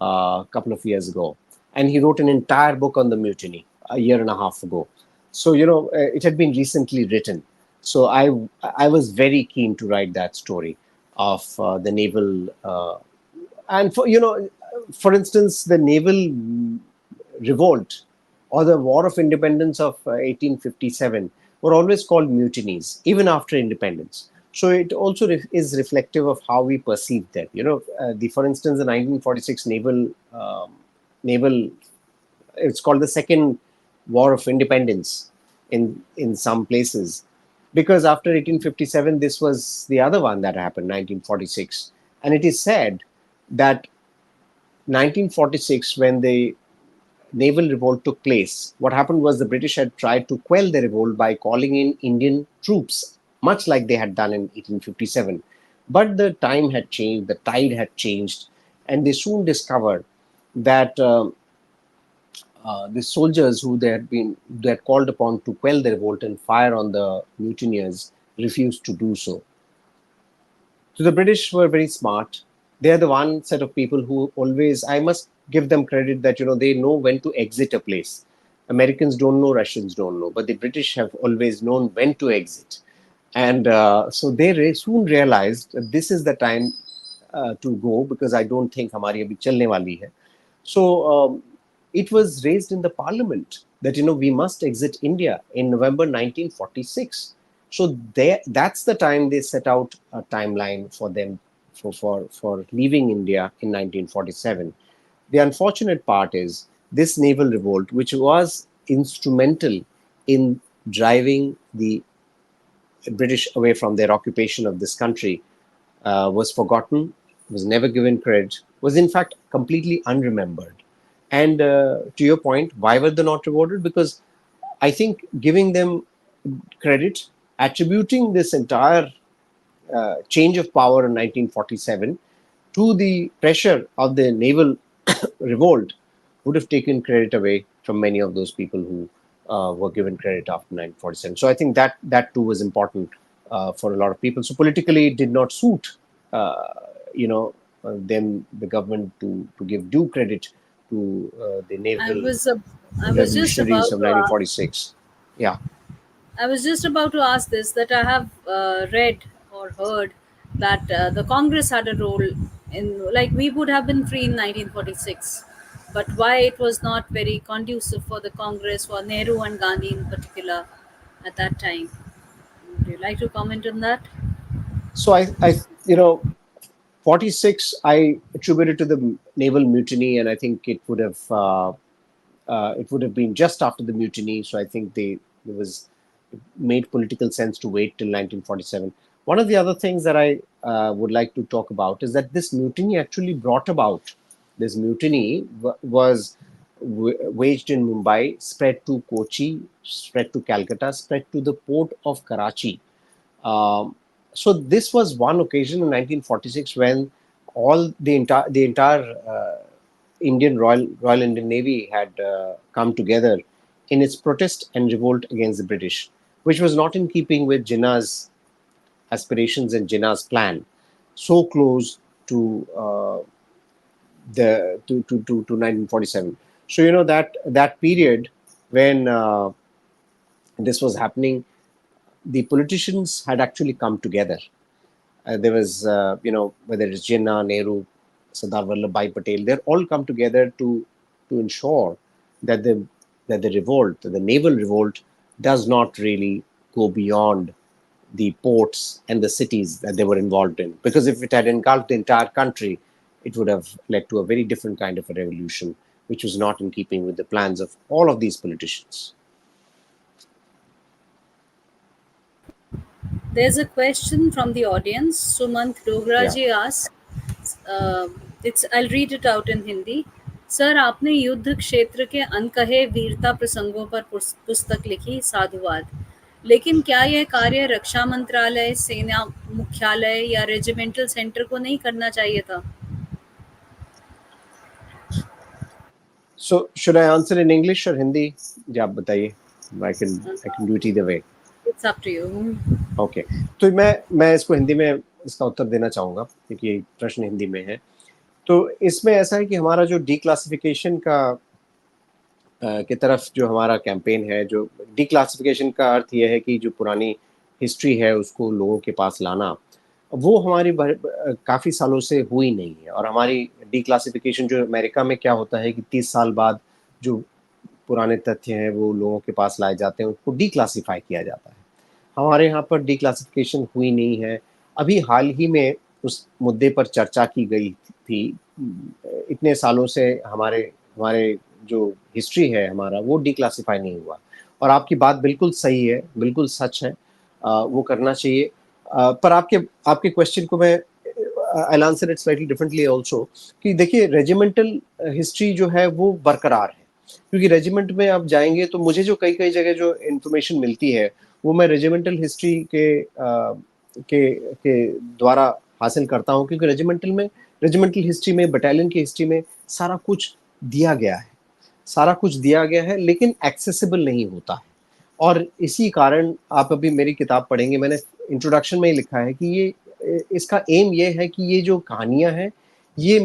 a couple of years ago, and he wrote an entire book on the mutiny a year and a half ago. So it had been recently written. So I was very keen to write that story of the naval and for instance, the naval revolt or the War of Independence of 1857 were always called mutinies, even after independence. So it also is reflective of how we perceive them. For instance, the 1946 naval, it's called the Second War of Independence in some places, because after 1857, this was the other one that happened, 1946, and it is said that 1946, when the naval revolt took place, what happened was the British had tried to quell the revolt by calling in Indian troops, much like they had done in 1857. But the time had changed, the tide had changed, and they soon discovered that the soldiers who they had called upon to quell the revolt and fire on the mutineers refused to do so. So the British were very smart. They're the one set of people who always, I must give them credit that, they know when to exit a place. Americans don't know, Russians don't know, but the British have always known when to exit. And so they soon realized that this is the time to go because I don't think हमारी अभी चलने वाली है. So it was raised in the parliament that we must exit India in November 1946. So that's the time they set out a timeline for them for leaving India in 1947. The unfortunate part is this naval revolt, which was instrumental in driving the British away from their occupation of this country, was forgotten, was never given credit, was in fact completely unremembered. And to your point, why were they not rewarded? Because I think giving them credit, attributing this entire change of power in 1947 to the pressure of the naval revolt would have taken credit away from many of those people who were given credit after 1947. So I think that too was important for a lot of people. So politically, it did not suit, uh, then the government to give due credit to the I naval was, uh, I was just revolutionaries about of to ask. 1946. Yeah. I was just about to ask this, that I have read or heard that the Congress had a role in, like, we would have been free in 1946, but why it was not very conducive for the Congress, for Nehru and Gandhi in particular at that time. Would you like to comment on that? So I, 46, I attributed to the naval mutiny, and I think it would have been just after the mutiny. So I think there was it made political sense to wait till 1947. One of the other things that I would like to talk about is that this mutiny actually brought about. This mutiny was waged in Mumbai, spread to Kochi, spread to Calcutta, spread to the port of Karachi. Um, so this was one occasion in 1946 when all the entire Royal Indian Navy had come together in its protest and revolt against the British, which was not in keeping with Jinnah's aspirations and Jinnah's plan, so close to the to 1947. So that period when this was happening, the politicians had actually come together. There was, whether it's Jinnah, Nehru, Sardar Vallabhbhai Patel, they're all come together to ensure that the revolt, the naval revolt, does not really go beyond the ports and the cities that they were involved in. Because if it had engulfed the entire country, it would have led to a very different kind of a revolution, which was not in keeping with the plans of all of these politicians. There's a question from the audience. Sumant Dogra Yeah. ji asks, it's I'll read it out in Hindi. Sir, आपने युद्ध क्षेत्र के अनकहे वीरता प्रसंगों पर पुस्तक लिखी, साधुवाद। लेकिन क्या यह कार्य रक्षा मंत्रालय, सेना मुख्यालय या रेजिमेंटल सेंटर को नहीं करना चाहिए था? So should I answer in English or Hindi? Yeah, आप बताइए. I can do it either way. It's up to you. Okay. तो मैं इसको हिंदी में इसका उत्तर देना चाहूँगा, क्योंकि प्रश्न हिंदी में है. तो इसमें ऐसा है कि हमारा जो डीक्लासिफिकेशन की तरफ जो हमारा कैंपेन है, जो डीक्लासिफिकेशन का अर्थ यह है कि जो पुरानी हिस्ट्री है उसको लोगों के पास लाना, वो हमारी काफ़ी सालों से हुई नहीं है. और हमारी डीक्लासिफिकेशन जो अमेरिका में क्या होता है कि 30 साल बाद जो पुराने तथ्य हैं वो लोगों के पास लाए जाते हैं, उसको डीक्लासिफाई किया जाता है. हमारे यहाँ पर डीक्लासिफिकेशन हुई नहीं है. अभी हाल ही में उस मुद्दे पर चर्चा की गई थी. इतने सालों से हमारे हमारे जो हिस्ट्री है हमारा, वो डीक्लासिफाई नहीं हुआ. और आपकी बात बिल्कुल सही है, बिल्कुल सच है. वो करना चाहिए. पर आपके आपके क्वेश्चन को मैं I answer it slightly differently also, कि देखिए रेजिमेंटल हिस्ट्री जो है वो बरकरार है. क्योंकि रेजिमेंट में आप जाएंगे तो मुझे जो कई कई जगह जो इन्फॉर्मेशन मिलती है, वो मैं रेजिमेंटल हिस्ट्री के द्वारा हासिल करता हूँ. क्योंकि रेजिमेंटल हिस्ट्री में, बटालियन की हिस्ट्री में सारा कुछ दिया गया है, सारा कुछ दिया गया है, लेकिन एक्सेसिबल नहीं होता है. और इसी कारण आप अभी मेरी किताब पढ़ेंगे, मैंने इंट्रोडक्शन में ही लिखा है कि इसका एम ये है कि ये जो कहानियां हैं ये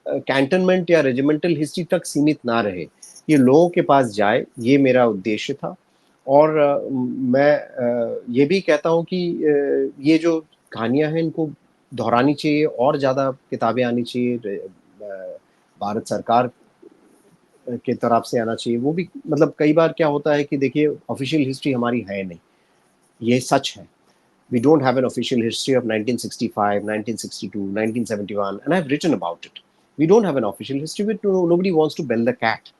कैंटनमेंट या रेजिमेंटल हिस्ट्री तक सीमित ना रहे, ये लोगों के पास जाए. ये मेरा उद्देश्य था. और मैं ये भी कहता हूँ कि ये जो कहानियां हैं इनको दोहरानी चाहिए, और ज़्यादा किताबें आनी चाहिए. भारत सरकार की तरफ से आना चाहिए. वो भी मतलब कई बार क्या होता है कि देखिए ऑफिशियल हिस्ट्री हमारी है नहीं, ये सच है. We don't have an official history of 1965, 1962, 1971, and I've written about it. We don't have an official history, but nobody wants to bell the cat.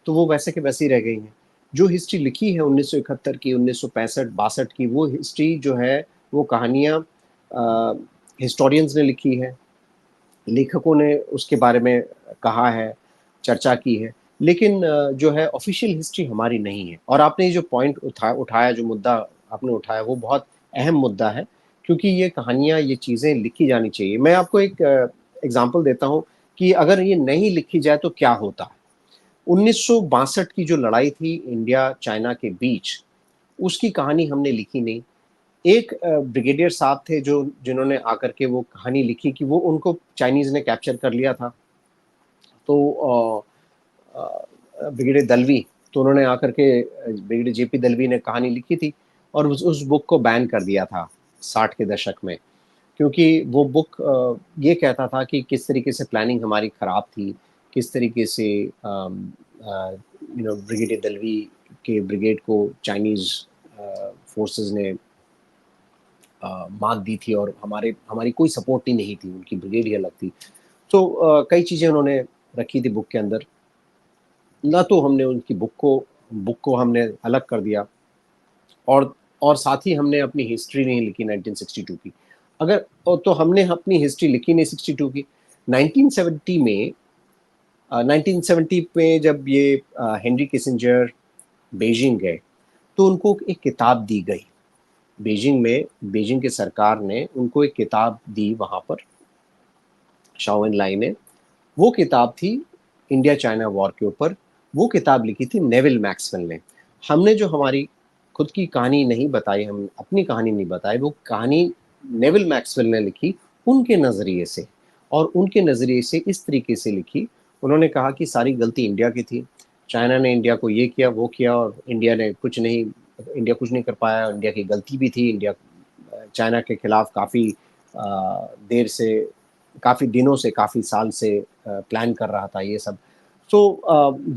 तो वो वैसे के वैसे ही रह गई हैं. जो हिस्ट्री लिखी है 1971 की, 1965-62 की, वो हिस्ट्री जो है, वो कहानियाँ हिस्टोरियंस ने लिखी है, लेखकों ने उसके बारे में कहा है, चर्चा की है. लेकिन जो है ऑफिशियल हिस्ट्री हमारी नहीं है. और आपने ये जो पॉइंट उठाया, जो मुद्दा आपने उठाया, वो बहुत अहम मुद्दा है. क्योंकि ये कहानियाँ, ये चीज़ें लिखी जानी चाहिए. मैं आपको एक एग्जांपल देता हूँ कि अगर ये नहीं लिखी जाए तो क्या होता है. 1962 की जो लड़ाई थी इंडिया चाइना के बीच, उसकी कहानी हमने लिखी नहीं. एक ब्रिगेडियर साहब थे जो जिन्होंने आकर के वो कहानी लिखी कि वो उनको चाइनीज ने कैप्चर कर लिया था. तो ब्रिगेडियर दलवी, तो उन्होंने आकर के, ब्रिगेडियर जेपी दलवी ने कहानी लिखी थी, और उस बुक को बैन कर दिया था 60 के दशक में. क्योंकि वो बुक ये कहता था कि किस तरीके से प्लानिंग हमारी खराब थी, किस तरीके से ब्रिगेडियर दलवी के ब्रिगेड को चाइनीज फोर्सेस ने मात दी थी, और हमारी कोई सपोर्ट ही नहीं थी, उनकी ब्रिगेड ही अलग थी. तो कई चीज़ें उन्होंने रखी थी बुक के अंदर. ना तो हमने उनकी बुक को हमने अलग कर दिया, और साथ ही हमने अपनी हिस्ट्री नहीं लिखी 1962 की. अगर तो हमने अपनी हिस्ट्री लिखी नहीं 62 की. 1970 में 1970 में जब ये हेनरी किसिंजर बीजिंग गए, तो उनको एक किताब दी गई. बीजिंग के सरकार ने उनको एक किताब दी वहाँ पर, शाओ एन लाई ने। वो किताब थी इंडिया चाइना वॉर के ऊपर। वो किताब लिखी थी नेविल मैक्सवेल ने। हमने जो हमारी खुद की कहानी नहीं बताई, हम अपनी कहानी नहीं बताई, वो कहानी नेविल मैक्सवेल ने लिखी उनके नज़रिए से। और उनके नज़रिए से इस तरीके से लिखी, उन्होंने कहा कि सारी गलती इंडिया की थी, चाइना ने इंडिया को ये किया वो किया और इंडिया कुछ नहीं कर पाया, इंडिया की गलती भी थी, इंडिया चाइना के खिलाफ काफ़ी देर से, काफ़ी दिनों से, काफ़ी साल से प्लान कर रहा था ये सब। तो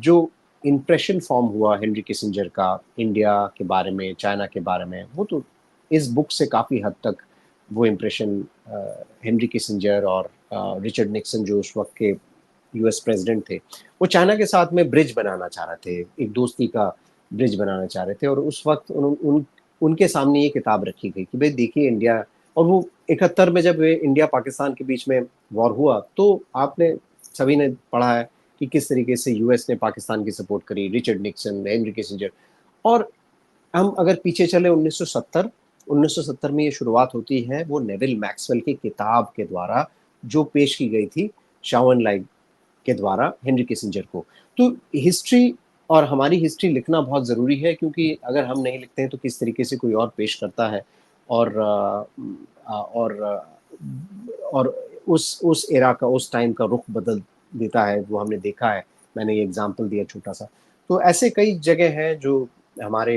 जो इम्प्रेशन फॉर्म हुआ हेनरी किसिंजर का इंडिया के बारे में, चाइना के बारे में, वो तो इस बुक से काफ़ी हद तक वो इम्प्रेशन हेनरी किसिंजर और रिचर्ड निक्सन जो उस वक्त के यूएस प्रेसिडेंट थे, वो चाइना के साथ में ब्रिज बनाना चाह रहे थे, एक दोस्ती का ब्रिज बनाना चाह रहे थे। और उस वक्त उनके सामने ये किताब रखी गई कि भाई देखिए इंडिया, और वो 71 में जब इंडिया पाकिस्तान के बीच में वॉर हुआ, तो आपने सभी ने पढ़ा है कि किस तरीके से यूएस ने पाकिस्तान की सपोर्ट करी, रिचर्ड निक्सन, हेनरी किसिंजर। और हम अगर पीछे चले 1970 में ये शुरुआत होती है वो नेविल मैक्सवेल की किताब के द्वारा, जो पेश की गई थी शाओन लाई के द्वारा हेनरी किसिंजर को। तो हिस्ट्री और हमारी हिस्ट्री लिखना बहुत ज़रूरी है, क्योंकि अगर हम नहीं लिखते हैं तो किस तरीके से कोई और पेश करता है। और और उस एरा का, उस टाइम का रुख बदल देता है, वो हमने देखा है। मैंने ये एग्जांपल दिया छोटा सा। तो ऐसे कई जगह हैं जो हमारे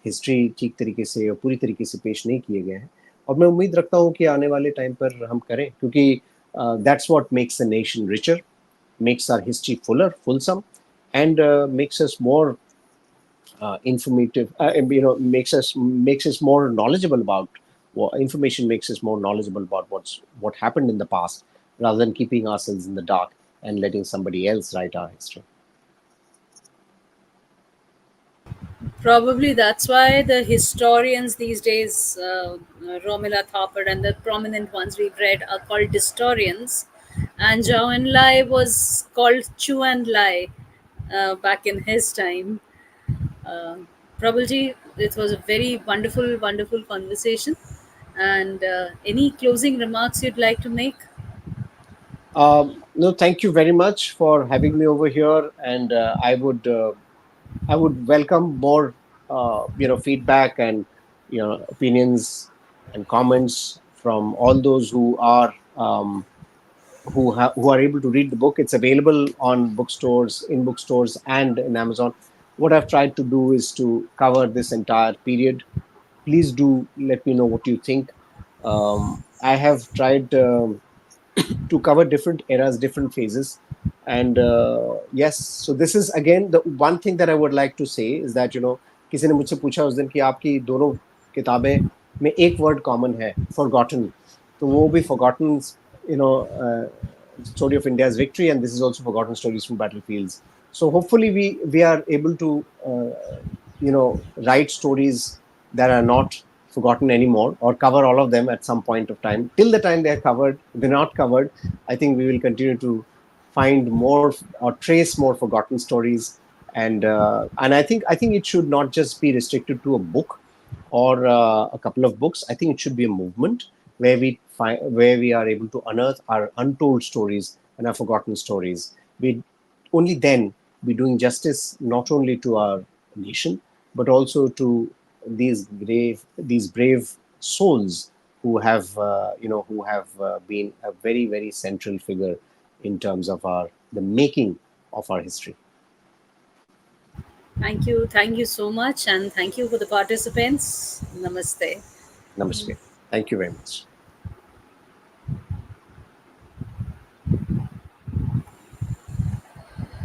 हिस्ट्री ठीक तरीके से और पूरी तरीके से पेश नहीं किए गए हैं। और मैं उम्मीद रखता हूँ कि आने वाले टाइम पर हम करें, क्योंकि that's what makes the nation richer, makes our history fuller, fulsome, and makes us more informative. Makes us more knowledgeable about information. Makes us more knowledgeable about what happened in the past, rather than keeping ourselves in the dark and letting somebody else write our history. Probably that's why the historians these days, Romila Thapar and the prominent ones we've read, are called historians. And Zhao Enlai was called Chu Enlai back in his time. Uh, Probably it was a very wonderful, wonderful conversation. And any closing remarks you'd like to make? No, thank you very much for having me over here, and I would welcome more feedback and opinions and comments from all those who are able to read the book. It's available on bookstores, in bookstores, and in Amazon. What I've tried to do is to cover this entire period. Please do let me know what you think. I have tried to cover different eras, different phases. And yes, so this is again the one thing that I would like to say is that किसी ने मुझसे पूछा उस दिन कि आपकी दोनों किताबें में एक वर्ड कॉमन है, forgotten. तो वो भी forgotten, you know, story of India's victory, and this is also forgotten stories from battlefields. So hopefully we are able to write stories that are not forgotten anymore, or cover all of them at some point of time. Till the time they're not covered, I think we will continue to find more or trace more forgotten stories. And I think it should not just be restricted to a book or a couple of books. I think it should be a movement where we are able to unearth our untold stories and our forgotten stories. We only then be doing justice not only to our nation, but also to these brave souls who have been a very, very central figure in terms of the making of our history. Thank you so much, and thank you for the participants. Namaste. Namaste. Thank you very much.